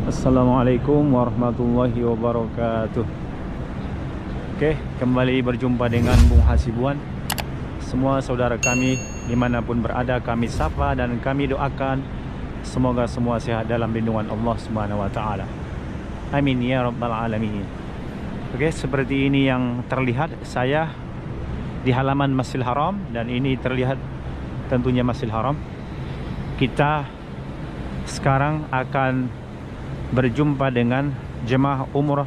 Assalamualaikum warahmatullahi wabarakatuh. Oke, kembali berjumpa dengan Bung Hasibuan. Semua saudara kami dimanapun berada, kami sapa dan kami doakan semoga semua sehat dalam lindungan Allah Subhanahu wa Ta'ala. Amin ya rabbal alamin. Oke, seperti ini yang terlihat, saya di halaman Masjidil Haram, dan ini terlihat tentunya Masjidil Haram. Kita sekarang akan berjumpa dengan jemaah umroh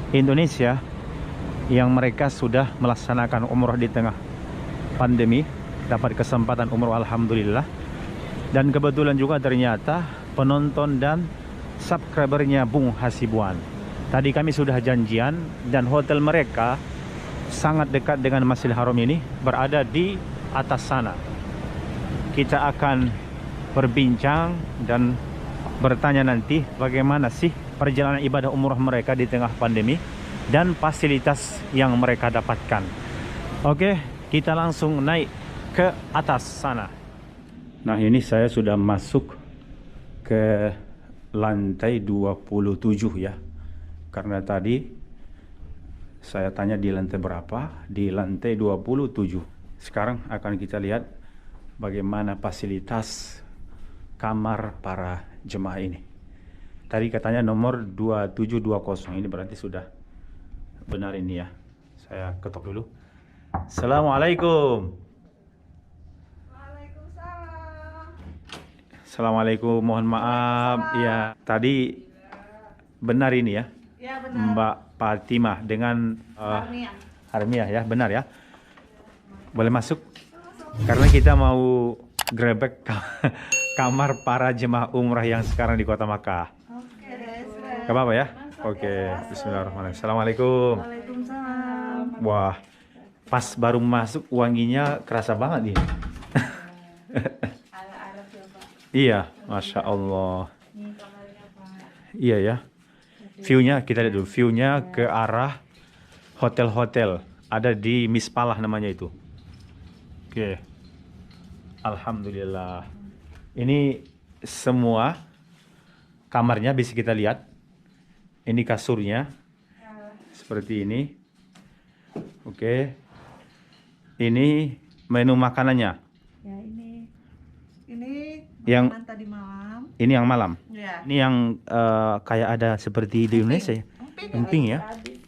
Indonesia yang mereka sudah melaksanakan umroh di tengah pandemi, dapat kesempatan umroh alhamdulillah. Dan kebetulan juga ternyata penonton dan subscribernya Bung Hasibuan. Tadi kami sudah janjian dan hotel mereka sangat dekat dengan Masjidil Haram ini, berada di atas sana. Kita akan berbincang dan bertanya nanti bagaimana sih perjalanan ibadah umroh mereka di tengah pandemi dan fasilitas yang mereka dapatkan. Oke, kita langsung naik ke atas sana. Nah, ini saya sudah masuk ke lantai 27 ya. Karena tadi saya tanya di lantai berapa, di lantai 27. Sekarang akan kita lihat bagaimana fasilitas kamar para jemaah ini. Tadi katanya nomor 2720. Ini berarti sudah benar ini ya. Saya ketok dulu. Assalamualaikum. Waalaikumsalam. Assalamualaikum, mohon maaf. Ya, tadi benar ini ya. Ya, benar. Mbak Fatimah dengan Harmiah ya, benar ya. Boleh masuk? Karena kita mau grebek kamar para jemaah umrah yang sekarang di Kota Makkah. Oke, Gak apa-apa ya? Oke, bismillahirrahmanirrahim. Assalamualaikum. Waalaikumsalam. Wah, pas baru masuk wanginya kerasa banget nih. Ala-ala coba. Iya, Masya Allah. Ini kamarnya, Pak. Iya ya. View-nya kita lihat dulu. View-nya ke arah hotel-hotel. Ada di Mispalah namanya itu. Oke. Alhamdulillah. Ini semua kamarnya bisa kita lihat. Ini kasurnya seperti ini. Oke. Ini menu makanannya. Ya, ini Yang makanan tadi malam. ini yang malam. Ya. Ini yang kayak ada seperti di Indonesia ya. Emping ya.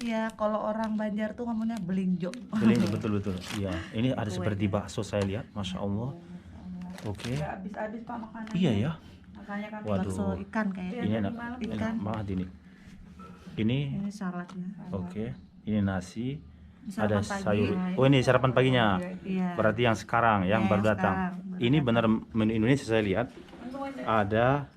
Ya, kalau orang Banjar tuh ngomongnya belinjo. Betul. Iya. Ini ada seperti bakso saya lihat. Masya Allah. Oke. Ya, habis-habis Pak makanan. Iya ya. Makanya kan Waduh. bakso ikan kayaknya. Ini enak Ikan. banget ini. Ini Ini saladnya. oke. Ini nasi. Ini Ada sarapan pagi. sayur. Oh, ini sarapan paginya. Iya. Berarti yang sekarang, yang Ya, baru yang datang. sekarang, baru Ini benar menu Indonesia saya lihat. Ada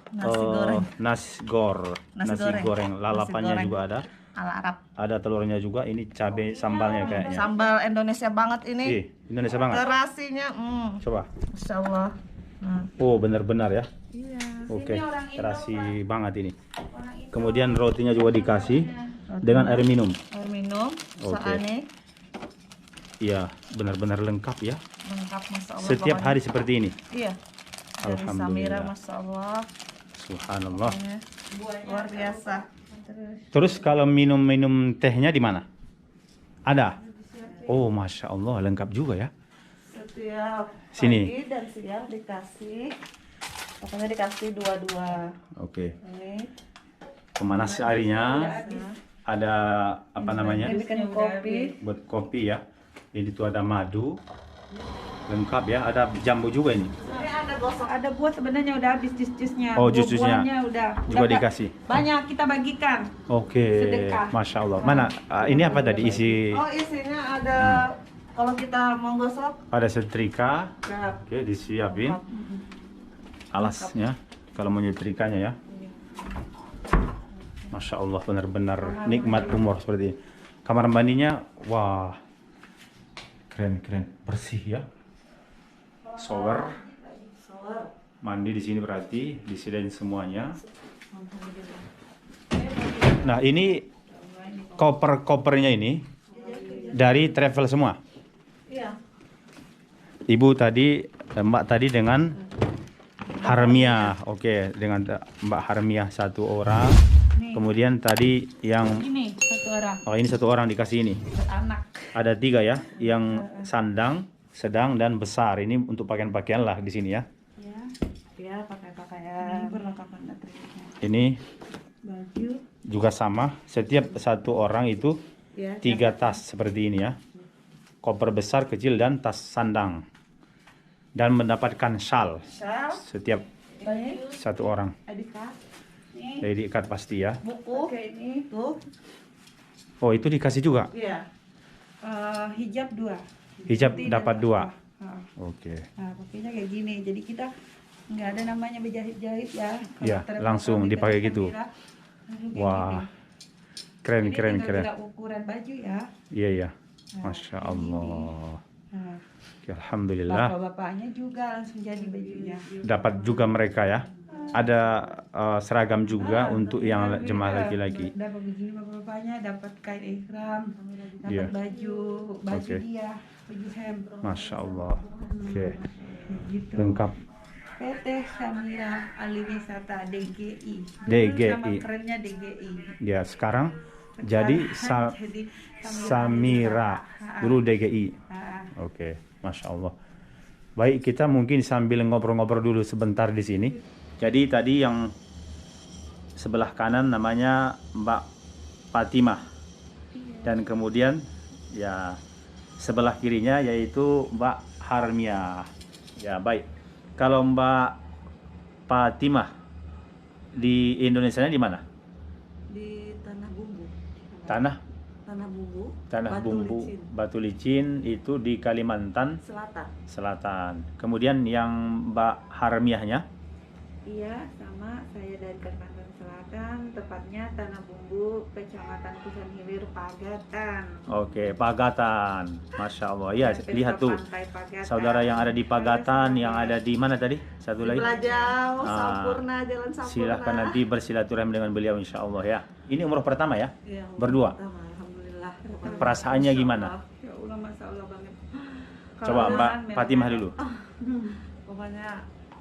Nasi goreng. nasi goreng. Lalapannya goreng. juga ada. Ala Arab. Ada telurnya juga. Ini cabai sambalnya kayaknya. Sambal Indonesia banget ini. Ih, Indonesia banget. Terasinya, Coba. Masya Allah. Nah, Oh, benar-benar ya. iya. Oke, terasi banget ini. Kemudian rotinya juga dikasih dengan air minum. Air minum, Oke. soalnya Iya, benar-benar lengkap ya. lengkap Masya Allah. Setiap pokoknya. hari seperti ini. Iya. Dari Alhamdulillah. Samira, Masya Allah. Subhanallah. Ya, luar biasa. Terus kalau minum-minum tehnya di mana? Ada. Oh, Masya Allah, lengkap juga ya. Setiap Sini. pagi dan siang dikasih. Pokoknya dikasih dua-dua. Oke. Ini. Pemanas airnya. Ada apa namanya? Ini bikin kopi. Buat kopi ya. Ini tuh ada madu. Lengkap ya. Ada jambu juga ini. Ini ada gosok. Ada buah sebenarnya udah habis jus-jusnya. Oh, jus-jusnya. Buah-buahnya udah. Juga Udah, dikasih. Banyak kita bagikan. Oke. Sedekah. Masya Allah. Mana? Ini apa tadi isi? Oh, isinya ada kalau kita mau gosok. Ada setrika. Nah, Oke, disiapin. Alasnya. Kalau mau nyetrikanya ya. Masya Allah, benar-benar nikmat umur seperti ini. Kamar mandinya, wah, keren, bersih ya. Shower, mandi di sini berarti disediain semuanya. Nah, ini koper-kopernya ini dari travel semua. Iya. Ibu tadi, Mbak tadi dengan Harmia. Oke, dengan Mbak Harmia 1 orang. Nih. Kemudian tadi yang Ini 1 orang. oh ini 1 orang dikasih ini. Anak. Ada 3 ya, yang sandang, sedang dan besar. Ini untuk pakaian-pakaian lah di sini ya. Ya. Ya, pakai Ini pakaian. perlengkapan materialnya. Ini Baju. juga sama. Setiap 1 orang itu Ya. 3 tas seperti ini ya. Koper besar, kecil dan tas sandang. Dan mendapatkan shawl Shal. setiap Baik. 1 orang. Adika. Nih. Jadi diikat pasti ya. Buku. Oke, ini tuh. Oh, itu dikasih juga. Iya. Hijab 2. Hijab Putih dapat dan 2. Nah, Oke. nah, pakainya kayak gini. Jadi kita nggak ada namanya berjahit-jahit ya. Kalau Iya, travel langsung kami dipakai dari gitu. Samira, langsung kayak Wah. gini. Keren, Jadi keren, tinggal keren. bilang ukuran baju ya. Iya, iya. Nah, Masya kayak Allah. Nah, Oke, alhamdulillah. bapak-bapaknya juga langsung jadi bajunya. Dapat juga mereka ya. Ada seragam juga untuk yang Alhamdulillah, jemaah laki-laki. Dapat begini bapak-bapaknya, dapat kain ihram, dapat Iya. baju Oke. dia, baju hem. Masya Allah. Oke, Gitu. lengkap. PT Samira Aliwisata DGI. Dulu DGI. Nama kerennya DGI. Ya, sekarang jadi Jadi Samira. Dulu DGI. Ah, Oke, Masya Allah. Baik, kita mungkin sambil ngobrol-ngobrol dulu sebentar di sini. Jadi tadi yang sebelah kanan namanya Mbak Fatimah. Dan kemudian ya sebelah kirinya yaitu Mbak Harmia. Ya, baik. Kalau Mbak Fatimah di Indonesianya di mana? Di tanah bumbu. Tanah Tanah bumbu. Tanah Batu Bumbu, Licin. Batu Licin itu di Kalimantan Selatan. Selatan. Kemudian yang Mbak Harmiahnya Iya, sama saya dari Kalimantan Selatan, tepatnya Tanah Bumbu, Kecamatan Kusan Hilir, Pagatan. Oke, Pagatan. Masya Allah. Ya, Sampai lihat ke tuh. Pantai Pagatan. Saudara yang ada di Pagatan, yang ada di mana tadi? Satu lagi. Belajau, Ah, Sampurna, Jalan Sampurna. Silahkan nanti bersilaturahmi dengan beliau insya Allah ya. Ini umroh pertama ya? Iya, Berdua? pertama, alhamdulillah. Perasaannya Masya gimana? Allah. ya Allah, masya Allah banget. Coba Kalau Mbak memang- Fatimah dulu. Pokoknya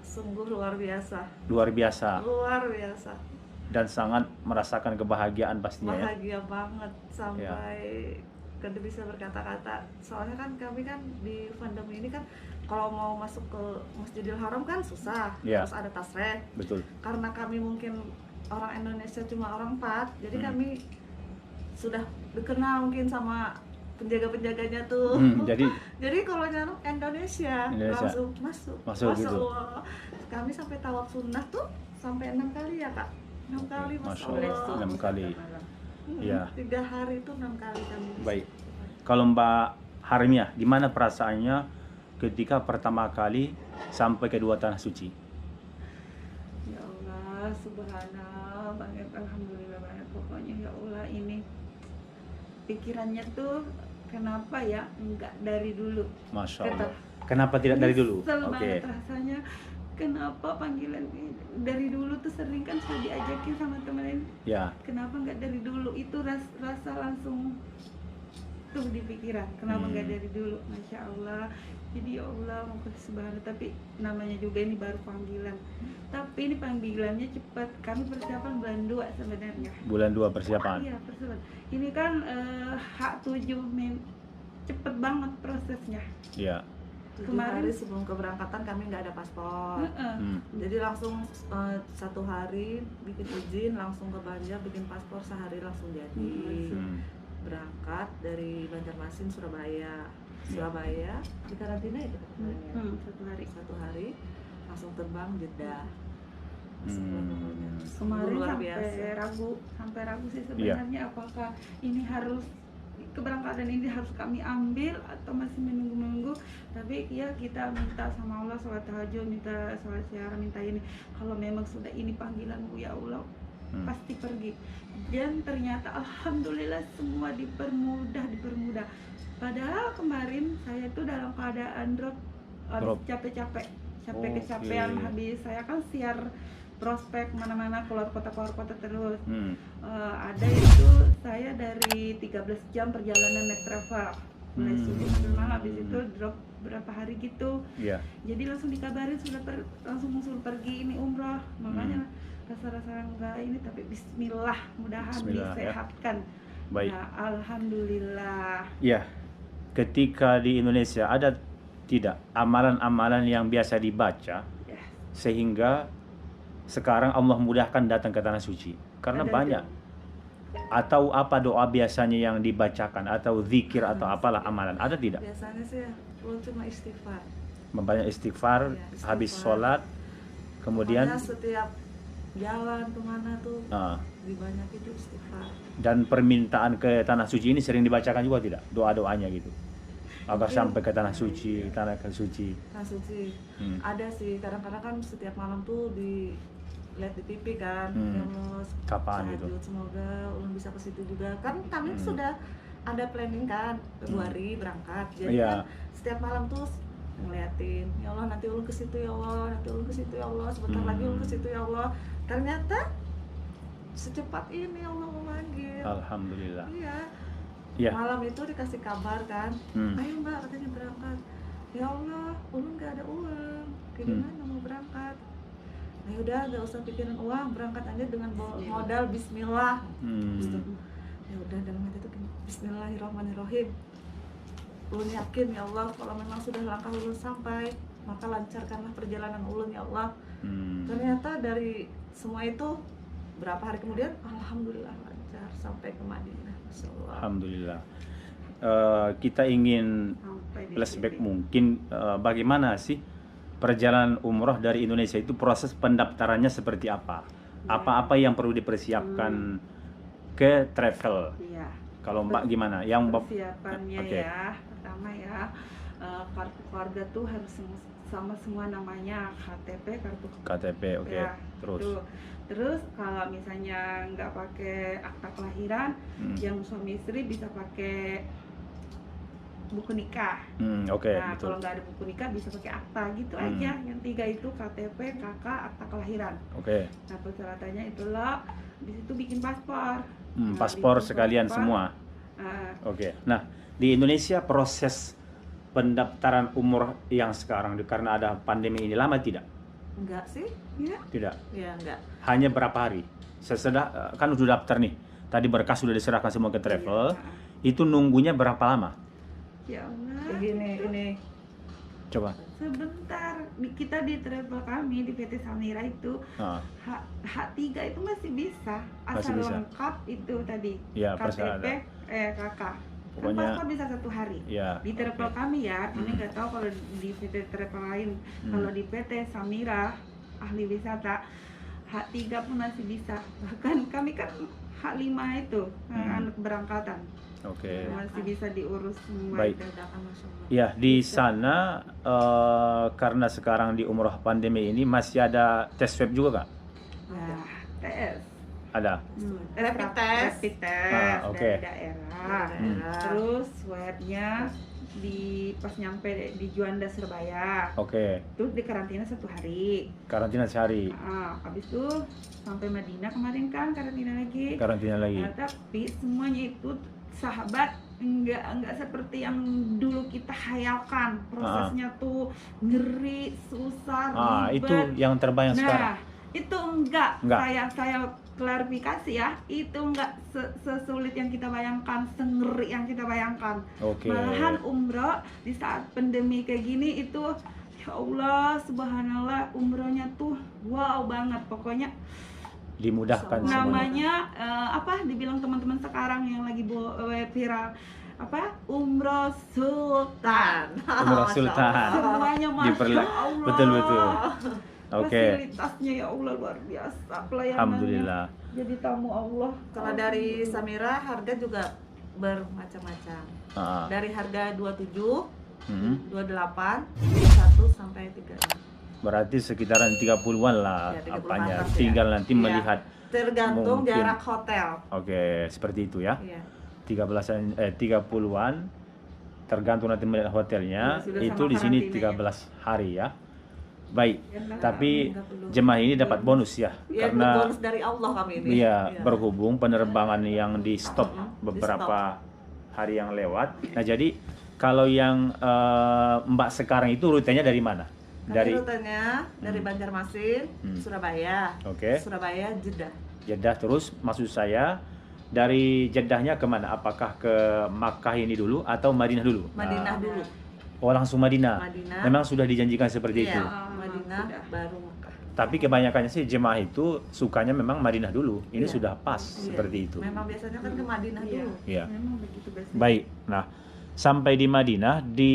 sungguh luar biasa. Luar biasa. Luar biasa. Dan sangat merasakan kebahagiaan pastinya ya. Bahagia banget sampai kada bisa berkata-kata. Soalnya kan kami kan di fandom ini kan kalau mau masuk ke Masjidil Haram kan susah. Iya. Terus ada tasreh. Betul. Karena kami mungkin orang Indonesia cuma orang 4, jadi Hmm. kami sudah dikenal mungkin sama penjaga-penjaganya tuh. Jadi kalau nyaruk Indonesia langsung masuk. Masuk Masya gitu. Allah. Kami sampai tawaf sunnah tuh sampai 6 kali ya kak. 6 kali Masya Masya Allah. Allah. 6 kali. Iya. 3 hari itu 6 kali kami. Baik. Kalau Mbak Harmiah, gimana perasaannya ketika pertama kali sampai ke 2 tanah suci? Ya Allah, subhanallah banget, alhamdulillah banget. Pokoknya ya Allah, ini pikirannya tuh kenapa ya enggak dari dulu. Masya Kata- Allah. Kenapa tidak dari dulu? Nyesel Oke. banget rasanya. Kenapa panggilan ini dari dulu tuh sering kan saya diajakin sama temen ini. Ya. Kenapa nggak dari dulu? Itu rasa langsung tuh di pikiran. Kenapa nggak dari dulu? Masya Allah. Jadi ya Allah, mau subhanallah. Tapi namanya juga ini baru panggilan. Tapi ini panggilannya cepat. Kami persiapan bulan 2 sebenarnya. Bulan 2 persiapan. Iya, persiapan. Ini kan H7 cepet banget prosesnya. Iya. 7 Kemarin- hari sebelum keberangkatan kami nggak ada paspor. Heeh. Hmm. Jadi langsung 1 hari bikin izin, langsung ke Banjar bikin paspor, sehari langsung jadi. Hmm. Berangkat dari Banjarmasin Surabaya. Surabaya di karantina itu kemarin ya. 1 hari. 1 hari langsung terbang Jeddah. Masuk Hmm. pokoknya. Kemarin Luar sampai biasa. ragu sih Iya. sebenarnya apakah ini harus keberangkatan ini harus kami ambil atau masih menunggu, tapi ya kita minta sama Allah sholat tahajud, minta sholat syarat, minta ini kalau memang sudah ini panggilanmu ya Allah pasti pergi. Dan ternyata alhamdulillah semua dipermudah. Padahal kemarin saya tuh dalam keadaan drop, habis capek-capek kecapean, habis saya kan siar prospek mana-mana keluar kota terus. Ada itu saya dari 13 jam perjalanan naik travel. Mulai subuh sampai malam, habis itu drop berapa hari gitu. Iya. Jadi langsung dikabarin langsung suruh pergi ini umroh. Makanya rasa-rasa enggak ini, tapi bismillah, mudahan Bismillah, ya. disehatkan. Baik. Nah, alhamdulillah. Ya, ketika di Indonesia ada tidak amalan-amalan yang biasa dibaca Ya, sehingga sekarang Allah mudahkan datang ke tanah suci? Karena ada banyak. Atau apa doa biasanya yang dibacakan atau zikir atau apalah amalan? Ada tidak? Biasanya sih ulun cuma istighfar. Membanyak istighfar, Iya, istighfar. habis sholat, kemudian Pokoknya setiap jalan kemana tuh ah, dibanyak itu istighfar. dan permintaan ke tanah suci ini sering dibacakan juga tidak? Doa-doanya gitu. Agar sampai ke tanah suci, tanah suci. Nah suci Hmm. ada sih, kadang-kadang kan setiap malam tuh lihat di TV kan, ya Allah, Kapan gitu? tahajud, semoga ulun bisa ke situ juga. Kan kami sudah ada planning kan, Februari berangkat. Jadi Iya. kan setiap malam tuh ngeliatin, ya Allah nanti ulun ke situ ya Allah, nanti ulun ke situ ya Allah, sebentar lagi ulun ke situ ya Allah. Ternyata secepat ini Allah memanggil. Alhamdulillah. Iya. Ya. Malam itu dikasih kabar kan, ayo mbak katanya berangkat. Ya Allah, ulun gak ada uang, gimana mau berangkat? Nah udah gak usah pikirin uang, berangkat aja dengan modal Bismillah. Ya udah dalam hati itu Bismillahirrahmanirrahim. Ulun yakin ya Allah, kalau memang sudah langkah ulun sampai, maka lancarkanlah perjalanan ulun ya Allah. Ternyata dari semua itu berapa hari kemudian, alhamdulillah lancar sampai ke Madinah. Masya Allah. Alhamdulillah. Kita ingin sampai di flashback sini. mungkin bagaimana sih perjalanan umroh dari Indonesia itu, proses pendaftarannya seperti apa? Apa-apa yang perlu dipersiapkan ke travel? Iya. Kalau Mbak gimana? Yang Persiapannya Oke. ya, pertama ya, kartu keluarga tuh harus sama semua namanya, KTP, kartu KTP, oke. ya, Terus, tuh. Terus kalau misalnya nggak pakai akta kelahiran, yang suami istri bisa pakai buku nikah. oke, Nah, betul. kalau nggak ada buku nikah bisa pakai akta gitu aja. Yang 3 itu KTP, KK, akta kelahiran. Oke. Nah, persyaratannya itulah di situ bikin paspor. Nah, Paspor bikin sekalian paspor. semua. Oke. Nah, di Indonesia proses pendaftaran umroh yang sekarang karena ada pandemi ini lama tidak? Enggak sih? Ya, Tidak. Ya enggak. Hanya berapa hari? Sesudah kan udah daftar nih. Tadi berkas sudah diserahkan semua ke travel. Itu nunggunya berapa lama? ya Allah. Ini Coba. Sebentar, kita di travel kami di PT Samira itu Ah, H3 itu masih bisa, Masih asal bisa. lengkap itu tadi, Ya, KTP, persyaratan. KK. Pokoknya- Kan paspor bisa 1 hari. ya. Di travel kami ya, ini nggak tahu kalau di PT travel lain. Kalau di PT Samira ahli wisata H3 pun masih bisa. Bahkan kami kan H5 itu anak berangkatan. Oke. Masih bisa diurus semua. Baik. itu. dadakan Masya Allah. Ya, di sana karena sekarang di umroh pandemi ini masih ada tes swab juga Kak? Nah, TS. Ada. Rapid test. Rapid test Ah, oke. dari daerah. Daerah. Terus swabnya pas nyampe di Juanda Surabaya. Oke. Terus di karantina 1 hari. Karantina sehari. Habis itu sampai Madinah kemarin kan karantina lagi. Karantina lagi. Nah, tapi semuanya itu sahabat enggak seperti yang dulu kita hayalkan. Prosesnya tuh ngeri, susah, ribet. Itu yang terbayang sekarang. Nah, itu enggak. Enggak. Saya klarifikasi ya, itu enggak sesulit yang kita bayangkan, sengeri yang kita bayangkan. Oke. Malahan umroh di saat pandemi kayak gini itu, ya Allah, subhanallah, umrohnya tuh wow banget. Pokoknya Dimudahkan semuanya. namanya dibilang teman-teman sekarang yang lagi viral umroh sultan. Umroh Masya Sultan. Allah. Semuanya masya Allah. Betul. Oke. Fasilitasnya ya Allah luar biasa, pelayanannya. Alhamdulillah. Jadi tamu Allah. Kalau dari Samira harga juga bermacam-macam. Ah, Dari harga 27, 28, 1 sampai 3. berarti sekitaran 30-an lah Ya, 30 apanya. atas ya. Tinggal nanti Iya. melihat. Tergantung Mungkin. jarak hotel. Oke, seperti itu ya. Iya. 30-an tergantung nanti melihat hotelnya. Ya, sudah Itu sama di sini karantinanya. 13 hari ya. Baik. Tapi jemaah ini dapat bonus ya, Ya, karena bonus dari Allah kami ini. ya Iya. berhubung penerbangan yang di stop beberapa hari yang lewat. Nah jadi kalau yang Mbak sekarang itu rutenya dari mana? Kami rutenya dari Banjarmasin, Surabaya, Oke. Surabaya, Jeddah. Jeddah, terus maksud saya dari Jeddahnya kemana? Apakah ke Makkah ini dulu atau Madinah dulu? Madinah dulu. Oh langsung Madinah. Madinah. Memang sudah dijanjikan seperti itu. Iya, Madinah baru Makkah. Tapi kebanyakannya sih jemaah itu sukanya memang Madinah dulu. Ini Iya. sudah pas Iya. seperti itu. Memang biasanya kan ke Madinah Iya. dulu. Iya. Memang begitu biasanya. Baik. Nah, sampai di Madinah di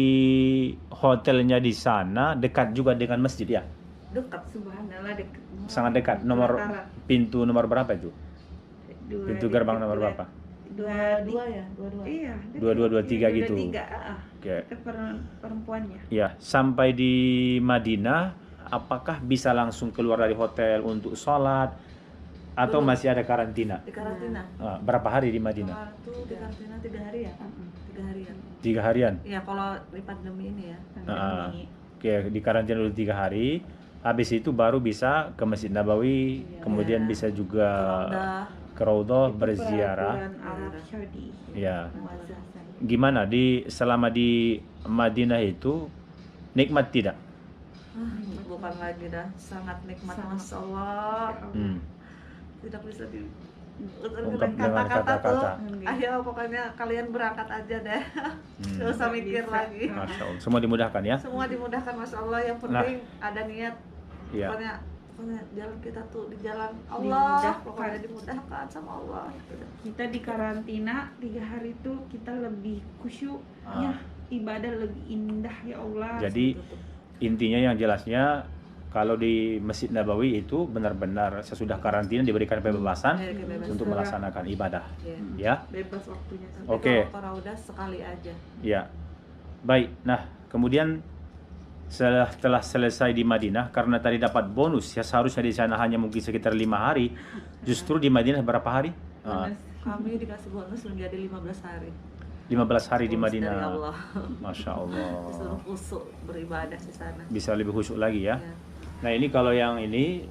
hotelnya di sana dekat juga dengan masjid ya. Dekat. Subhanallah dekat. Sangat dekat. Nomor Pelataran. pintu nomor berapa itu? Pintu gerbang nomor dua- berapa? Dua ya, dua. Iya. dekat. 2223 Iya, gitu. 23, Oke. Dekat perempuannya. Ya, sampai di Madinah apakah bisa langsung keluar dari hotel untuk sholat atau Belum. masih ada karantina? Di karantina. Berapa hari di Madinah? Kemarin tuh di karantina 3 hari ya? 3 harian. 3 harian. Iya, kalau di pandemi ini ya. Pandemi. Oke, di karantina dulu 3 hari. Habis itu baru bisa ke Masjid Nabawi, kemudian Iya. bisa juga Udah ke Raudhah Itu berziarah. peraturan Arab Saudi. Ya. Muazzazan. Gimana selama di Madinah itu nikmat tidak? bukan lagi dah, sangat nikmat, Sangat. Masya Allah. Hmm. Tidak bisa di Ungkap dengan kata-kata tuh. kata-kata. Ayo pokoknya kalian berangkat aja deh. Gak usah mikir Bisa. lagi. Masya Allah. Semua dimudahkan ya. Semua dimudahkan, Masya Allah. Yang penting ada niat. Iya. Pokoknya jalan kita tuh di jalan Allah. Dimudahkan. Pokoknya dimudahkan sama Allah. Kita di karantina 3 hari itu kita lebih khusyuknya, ibadah lebih indah ya Allah. Jadi intinya yang jelasnya kalau di Masjid Nabawi itu benar-benar sesudah karantina diberikan kebebasan Ya, kebebasan. untuk melaksanakan ibadah. Iya. Ya. bebas waktunya. Tapi Oke. kalau ke Raudah sekali aja. Ya. Baik. Nah, kemudian setelah selesai di Madinah karena tadi dapat bonus ya seharusnya di sana hanya mungkin sekitar 5 hari. Justru di Madinah berapa hari? Bonus. Kami dikasih bonus menjadi 15 hari. 15 hari di Bonus dari Madinah. Allah. Masya Allah. Disuruh khusyuk beribadah di sana. Bisa lebih khusyuk lagi ya. Ya. Nah, ini kalau yang ini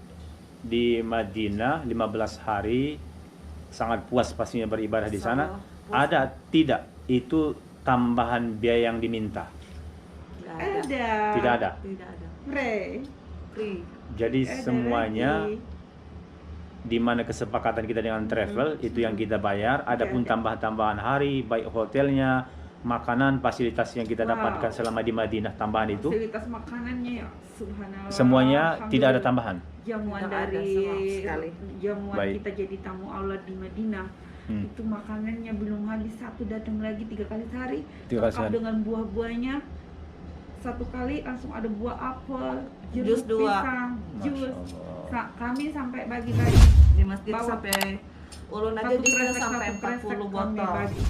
di Madinah 15 hari sangat puas pastinya beribadah di sana. Puas. Ada tidak itu tambahan biaya yang diminta? Nggak ada. Ada. Tidak ada. Tidak ada. Free. Jadi Ada semuanya lagi. di mana kesepakatan kita dengan travel itu yang kita bayar. Adapun Ada. tambah-tambahan hari baik hotelnya, makanan, fasilitas yang kita Wow. dapatkan selama di Madinah tambahan itu Fasilitas makanannya ya subhanallah. semuanya tidak ada Alhamdulillah. tambahan. Jamuan Tidak ada dari sama sekali. jamuan Baik. kita jadi tamu Allah di Madinah. Itu makanannya belum habis, satu datang lagi 3 kali sehari. 3 kali Lengkap sehari. dengan buah-buahnya. Satu kali langsung ada buah apel, Jus jeruk 2. pisang, Masya jus. Allah. Kami sampai bagi-bagi. Di masjid Bawa. sampai ulun aja Satu jusnya kresek, sampai satu kresek 40 kami botol. bagi.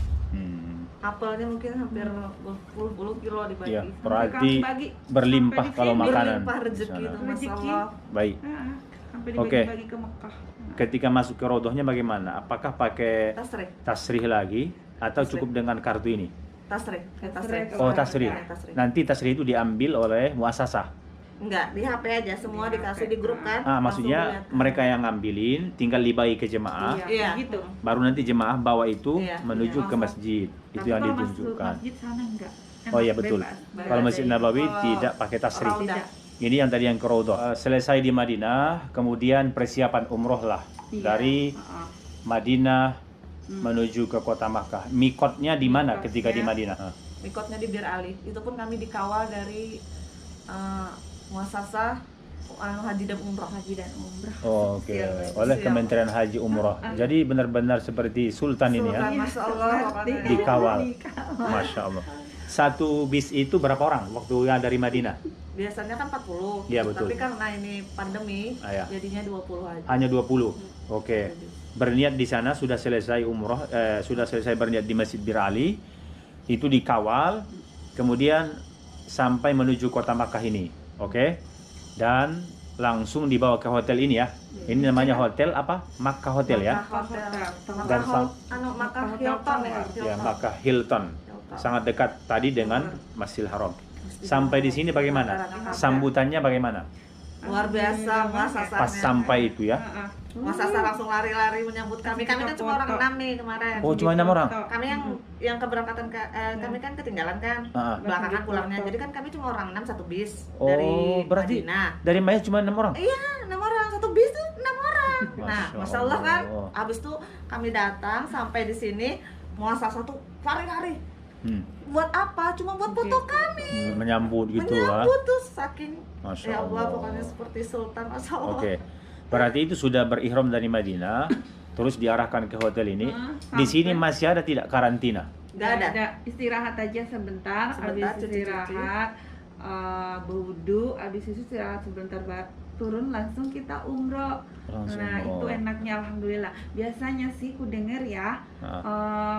Apelnya mungkin hampir 10 kilo dibagi. Iya, Sampai berarti kami bagi berlimpah sampai di kalau sini. makanan. Berlimpah rezeki di itu, sana. Masya Rezeki. Allah. Baik. Sampai Oke. dibagi-bagi ke Mekah. Ketika masuk ke Raudhahnya bagaimana? Apakah pakai Tasrih. tasrih lagi atau Tasrih. cukup dengan kartu ini? Tasrih. Tasrih. Oh, tasrih. Ya, tasrih. Nanti tasrih itu diambil oleh muasasah. Enggak, di HP aja semua dikasih di grup kan. Maksudnya Langsung lihat. mereka yang ngambilin tinggal dibagi ke jemaah, Iya. gitu. baru nanti jemaah bawa itu Iya. menuju ke masjid. Itu Tapi yang kalau masuk ditunjukkan. masjid sana enggak. Oh iya betul. Bebas. Kalau Masjid Nabawi Kalau tidak pakai tasrih. Raudah. Ini yang tadi yang ke Raudhah. Selesai di Madinah, kemudian persiapan umroh lah Iya. dari Heeh. Madinah menuju ke kota Makkah. Mikotnya di mana Mikotnya. ketika di Madinah? Mikotnya di Bir Ali. Itu pun kami dikawal dari muasasah haji dan umroh. Haji dan umrah. Oke, Siap. oleh Siap. Kementerian Haji Umroh. Jadi benar-benar seperti sultan ini ya, Sultan, Masya Allah. pokoknya. dikawal. Masya Allah. Satu bis itu berapa orang waktu yang dari Madinah? Biasanya kan 40. Iya, betul. Tapi karena ini pandemi, Iya. jadinya 20 aja. Hanya 20. Oke. Berniat di sana sudah selesai umroh, sudah selesai berniat di Masjid Bir Ali. Itu dikawal, kemudian sampai menuju kota Makkah ini. Oke. Dan langsung dibawa ke hotel ini ya. Ini namanya hotel apa? Makkah Hotel ya. Makkah Hotel. Dan Makkah Hilton ya. Ya, Makkah Hilton. Sangat dekat tadi dengan Masjidil Haram. Sampai di sini bagaimana? Sambutannya bagaimana? Luar biasa muasasahnya. Pas sampai itu ya. Muasasah langsung lari-lari menyambut kami. Kami kan cuma orang 6 nih kemarin. Oh, cuma 6 orang. Kami yang keberangkatan kami kan ketinggalan kan. Belakangan pulangnya. Jadi kan kami cuma orang 6 satu bis dari berarti Madinah. dari Maya cuma 6 orang? Iya, 6 orang. Satu bis tuh 6 orang. Nah, Masya Masya Allah kan. Allah. Abis itu kami datang sampai di sini muasasah tuh lari-lari. Buat apa? Cuma buat foto kami. Menyambut gitu lah. Menyambut tuh saking Masya ya Allah, Allah. pokoknya seperti sultan. Masya Allah. Oke. Berarti itu sudah berihram dari Madinah, terus diarahkan ke hotel ini. Di sini masih ada tidak karantina? Nggak ada. Istirahat aja sebentar, Sebentar, habis cuci-cuci. istirahat berwudu, habis itu istirahat sebentar, turun langsung kita umroh. Langsung, Nah itu oh. enaknya alhamdulillah. Biasanya sih ku denger ya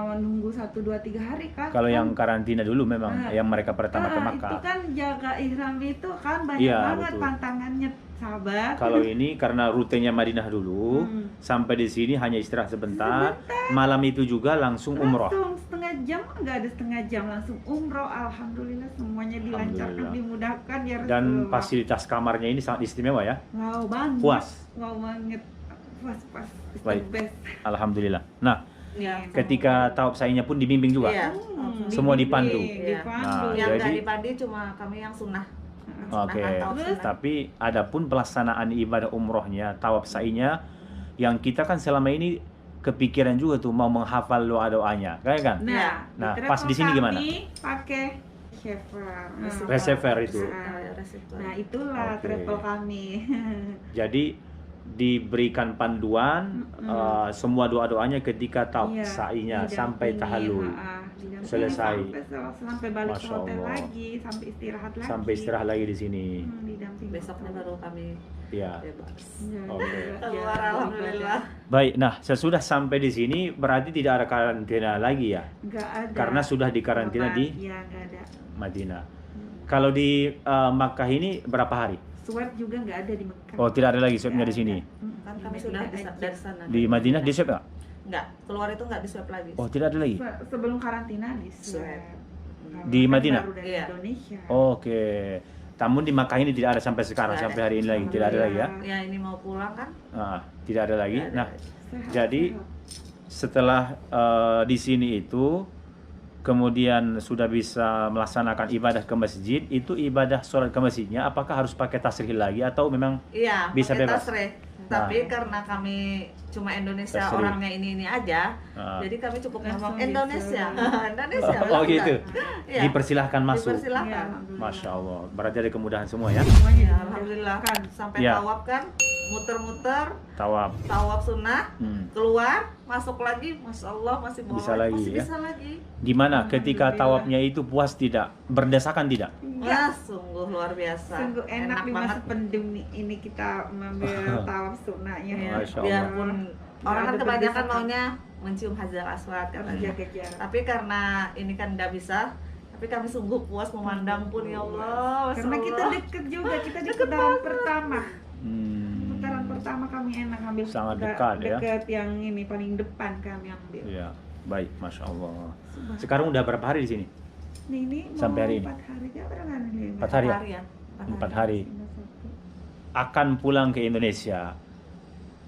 menunggu 1, 2, 3 hari kan. Kalau yang karantina dulu memang, yang mereka pertama ke itu Makkah. kan jaga ihram itu kan banyak Iya, banget betul. pantangannya, sahabat. Kalau ini karena rutenya Madinah dulu, sampai di sini hanya istirahat sebentar. Malam itu juga langsung umroh. Langsung setengah jam, nggak ada setengah jam, langsung umroh. Alhamdulillah semuanya dilancarkan, Alhamdulillah. dimudahkan ya Dan Rasulullah. fasilitas kamarnya ini sangat istimewa ya. Wow banget. Puas. Wow banget. Puas. It's the Baik. best. Alhamdulillah. Nah, Ya, ketika tawaf sa'inya pun dibimbing juga. Iya. Semua dipandu. Iya. Nah, yang nggak jadi- dipandi cuma kami yang sunnah. Oke. Sunnah atau sunnah. Tapi adapun pelaksanaan ibadah umrohnya, tawaf sa'inya, yang kita kan selama ini kepikiran juga tuh mau menghafal doa-doanya, kayak kan? Nah, travel pas di sini gimana? kami pakai receiver. Receiver itu. Nah, itulah Oke. travel kami. Jadi diberikan panduan semua doa-doanya ketika tawaf Iya, sa'inya didampingi, sampai tahallul. didampingi Selesai. sampai balik ke Masya hotel Allah. lagi, sampai istirahat lagi. Sampai istirahat lagi di sini. Didampingi. Besoknya baru kami Ya. bebas. Ya, Oke. Keluar alhamdulillah. Baik, nah sesudah sampai di sini berarti tidak ada karantina lagi ya? Nggak ada. Karena sudah dikarantina di Ya, nggak ada. Madinah. Kalau di Makkah ini berapa hari? Swab juga nggak ada di Mekah. Oh, tidak ada lagi swabnya di sini. Kan kami sudah dari sana. Di Madinah di swab nggak? Enggak, keluar itu enggak di swab lagi. Oh, tidak ada lagi. Sebelum karantina di swab. Swab. Di Kan Madinah? baru dari Iya. Indonesia. Oke. Namun di Makkah ini tidak ada sampai sekarang, Tidak sampai ada. hari ini lagi tidak ada lagi ya? Ya ini mau pulang kan? Tidak ada lagi. Tidak ada Nah, Sehat, jadi sehat. setelah di sini itu kemudian sudah bisa melaksanakan ibadah ke masjid, itu ibadah sholat ke masjidnya apakah harus pakai tasrih lagi atau memang Iya, bisa pakai bebas? tasrih. Tapi karena kami cuma Indonesia, Tasrih. orangnya ini aja, Ah. jadi kami cukup Langsung ngomong Indonesia. Indonesia. Oh, bilang gitu. kan? Iya. Dipersilahkan masuk? Dipersilahkan. Iya, alhamdulillah. Masya Allah, berarti ada kemudahan semua ya? Semuanya Ya, dimudahkan. alhamdulillah. Sampai Ya. tawaf kan, muter-muter, Tawaf. tawaf sunnah, Hmm. keluar, masuk lagi, masya Allah masih boleh, Bisa lagi, masih ya? bisa lagi. Gimana ketika tawafnya itu puas tidak? Berdesakan tidak? Wah, sungguh luar biasa. Sungguh enak di masa banget. pandemi ini kita mengambil tawaf sunnahnya. Ya, Masya Allah. biarpun orang kan ada kebanyakan berdesakan. maunya mencium Hajar Aswad katanya. Jaga jarak. Tapi karena ini kan nggak bisa, tapi kami sungguh puas memandang pun ya Allah. Masya Karena kita Allah. deket juga, kita di putaran pertama. Hmm. Putaran pertama kami enak ambil. Sangat nggak dekat, ya. Deket yang ini paling depan kami ambil. Ya, baik, Masya Allah. Sekarang udah berapa hari di sini? Ini mau Sampai hari ini? 4 hari ya, berapa hari ini? 4 hari ya? Harian. 4 hari. Akan pulang ke Indonesia.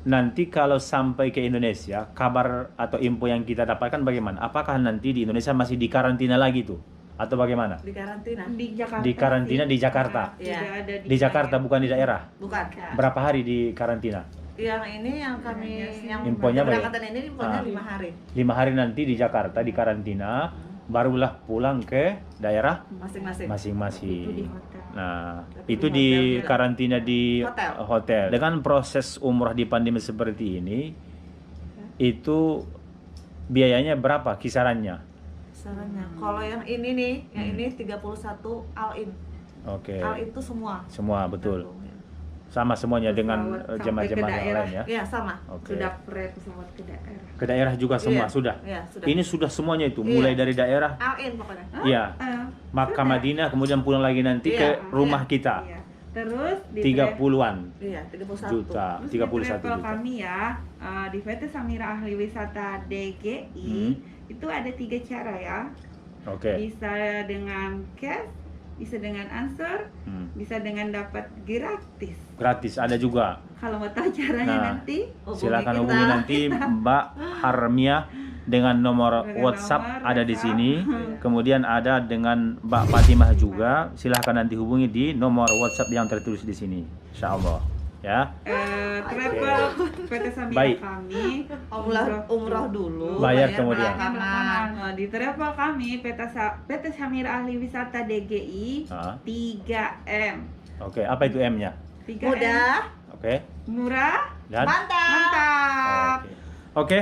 Nanti kalau sampai ke Indonesia, kabar atau info yang kita dapatkan bagaimana? Apakah nanti di Indonesia masih dikarantina lagi tuh? Atau bagaimana? Di karantina. Di Jakarta. Di karantina sih. di Jakarta? Iya. Tidak ada Di Jakarta bukan di daerah? Bukan. Berapa hari di karantina? Yang ini yang kami yang Infonya apa ya? keberangkatan ini infonya Ah. 5 hari 5 hari nanti di Jakarta di karantina, barulah pulang ke daerah masing-masing. Itu di masing-masing. hotel. Nah, Tapi itu di di hotel juga. karantina di Hotel. hotel. Dengan proses umrah di pandemi seperti ini, itu biayanya berapa kisarannya? Sarannya. Kalau yang ini nih, yang ini 31 all-in. Oke. All-in itu semua. Semua betul. Satu, ya. Sama semuanya dengan Pesawat sampai jemaah-jemaah ke yang daerah. lain ya. Iya, sama. Oke. Sudah pesawat ke daerah. Ke daerah juga semua Iya. sudah. Iya, sudah. Ini sudah semuanya itu, Iya. mulai dari daerah, all-in pokoknya. iya, Ah, Makkah sudah. Madinah, kemudian pulang lagi nanti Iya, ke iya. rumah kita. Iya. Terus di 30-an Iya, 31. juta, Terus 31 di travel juta. kami ya, di PT Samira Ahli Wisata DGI Hmm. itu ada 3 cara ya. Oke. Bisa dengan cash, bisa dengan answer, bisa dengan dapat gratis. Gratis ada juga. Kalau mau tahu caranya Nah, nanti silakan hubungi nanti Mbak Harmiah dengan nomor WhatsApp ada di sini. Kemudian ada dengan Mbak Fatimah juga. Silahkan nanti hubungi di nomor WhatsApp yang tertulis di sini. Insya Allah. Ya. Travel PT Samira Baik. kami umroh dulu, Bayar kemudian. belakangan. Di travel kami PT Samira Ahli Wisata DGI Ah. 3M. Oke, apa itu M-nya? 3M. Mudah, Oke. Murah, Dan mantap. mantap. Oke.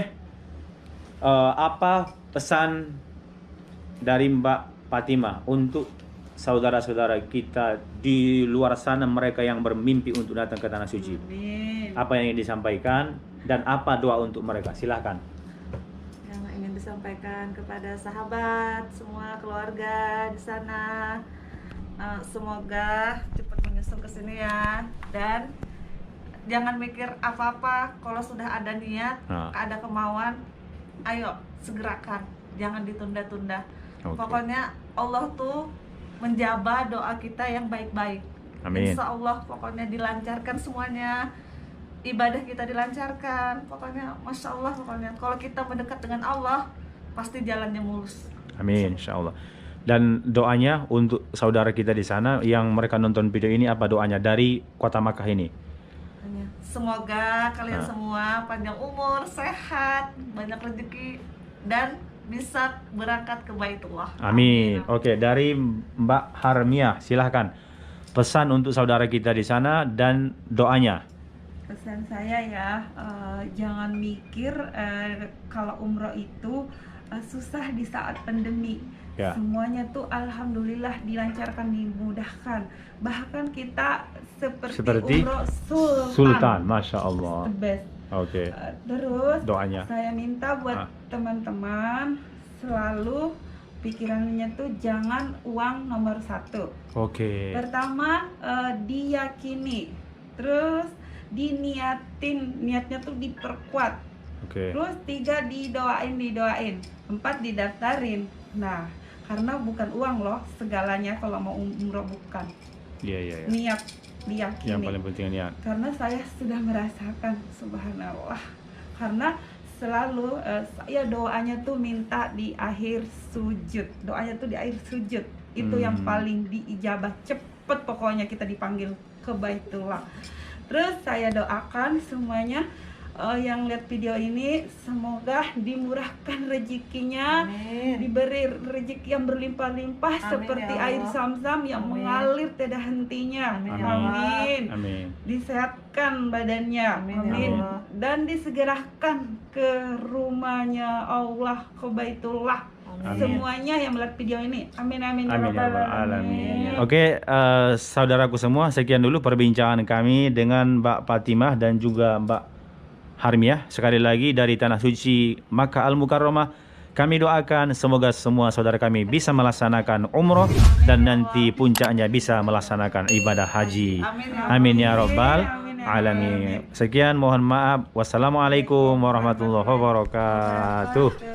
Apa pesan dari Mbak Fatimah untuk saudara-saudara kita di luar sana, mereka yang bermimpi untuk datang ke Tanah Suci? Amin. Apa yang ingin disampaikan dan apa doa untuk mereka? Silahkan. Yang ingin disampaikan kepada sahabat, semua keluarga di sana, semoga cepat menyusul ke sini ya. Dan jangan mikir apa-apa, kalau sudah ada niat, ada kemauan, ayo segerakan, jangan ditunda-tunda. Oke. Pokoknya Allah tuh menjabah doa kita yang baik-baik. Amin. Insya Allah pokoknya dilancarkan semuanya, ibadah kita dilancarkan, pokoknya Masya Allah. Pokoknya kalau kita mendekat dengan Allah pasti jalannya mulus. Amin, insya Allah. Dan doanya untuk saudara kita di sana yang mereka nonton video ini, apa doanya dari Kota Makkah ini? Semoga kalian semua panjang umur, sehat, banyak rezeki, dan bisa berangkat ke Baitullah. Amin. Oke, dari Mbak Harmiah, silahkan pesan untuk saudara kita di sana dan doanya. Pesan saya ya, jangan mikir kalau umroh itu susah di saat pandemi. Ya. Semuanya tuh alhamdulillah dilancarkan, dimudahkan. Bahkan kita seperti umroh Sultan, Masya Allah. The best. Oke. Terus Doanya. saya minta buat teman-teman selalu pikirannya tuh jangan uang nomor satu. Oke. Pertama diyakini, terus niatnya tuh diperkuat. Oke. Terus 3 didoain, 4 didaftarin. Nah, karena bukan uang loh segalanya kalau mau umroh, bukan. Iya. Niat, diyakini. Yang paling penting niat. Karena saya sudah merasakan, subhanallah. Karena selalu saya doanya tuh minta di akhir sujud. Doanya tuh di akhir sujud. Itu yang paling diijabah, cepet pokoknya kita dipanggil ke Baitullah. Terus saya doakan semuanya yang lihat video ini, semoga dimurahkan rezekinya, diberi rezeki yang berlimpah-limpah seperti ya air Zam-Zam yang mengalir tiada hentinya. Amin. Amin. Disehatkan badannya. Amin. Dan disegerakan ke rumahnya Allah, ke Baitullah. Semuanya yang melihat video ini. Amin amin ya Amin ya rabbal rabbal alamin. alamin. Oke, saudaraku semua, sekian dulu perbincangan kami dengan Mbak Fatimah dan juga Mbak Harmiah. Sekali lagi dari Tanah Suci Makkah Al-Mukarramah, kami doakan semoga semua saudara kami bisa melaksanakan umroh dan nanti puncaknya bisa melaksanakan ibadah haji. Amin ya rabbal alamin. Sekian, mohon maaf. Wassalamualaikum warahmatullahi wabarakatuh.